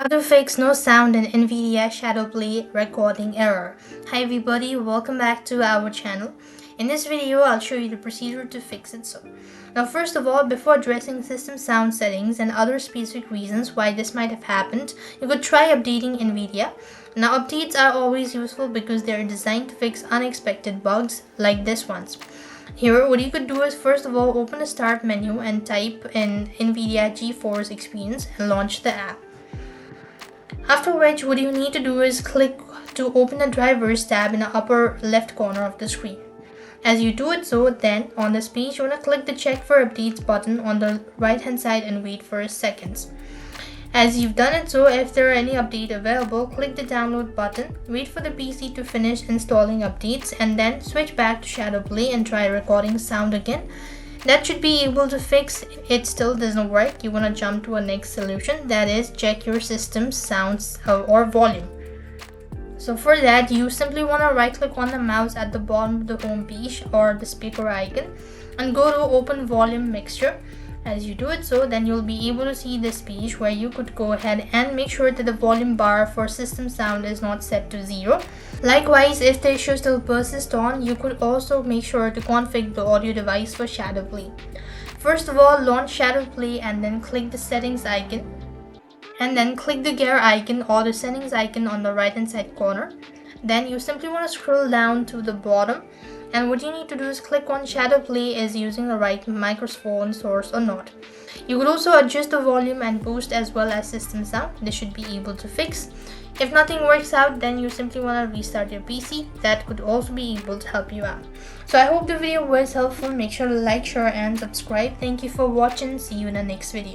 How to fix no sound in Nvidia ShadowPlay recording error. Hi everybody, welcome back to our channel. In this video, I'll show you the procedure to fix it. Now first of all, before addressing system sound settings and other specific reasons why this might have happened, you could try updating Nvidia. Now updates are always useful because they're designed to fix unexpected bugs like this ones. Here, what you could do is first of all open the start menu and type in Nvidia GeForce Experience and launch the app. After which, what you need to do is click to open the drivers tab in the upper left corner of the screen. As you do it then on this page, you want to click the check for updates button on the right hand side and wait for seconds. As you've done it if there are any update available, click the download button, wait for the PC to finish installing updates, and then switch back to ShadowPlay and try recording sound again. That should be able to fix. It still doesn't work, you want to jump to a next solution, that is check your system's sounds or volume. So for that, you simply want to right click on the mouse at the bottom of the home page or the speaker icon and go to open volume mixture. As you do it then you'll be able to see this page where you could go ahead and make sure that the volume bar for system sound is not set to 0. Likewise, if the issue still persists on, you could also make sure to configure the audio device for ShadowPlay. First of all, launch ShadowPlay and then click the settings icon and then click the gear icon or the settings icon on the right hand side corner. Then you simply want to scroll down to the bottom, and what you need to do is click on ShadowPlay is using the right microphone source or not. You could also adjust the volume and boost as well as system sound. This should be able to fix. If nothing works out, then you simply want to restart your PC. That could also be able to help you out. So I hope the video was helpful. Make sure to like, share and subscribe. Thank you for watching. See you in the next video.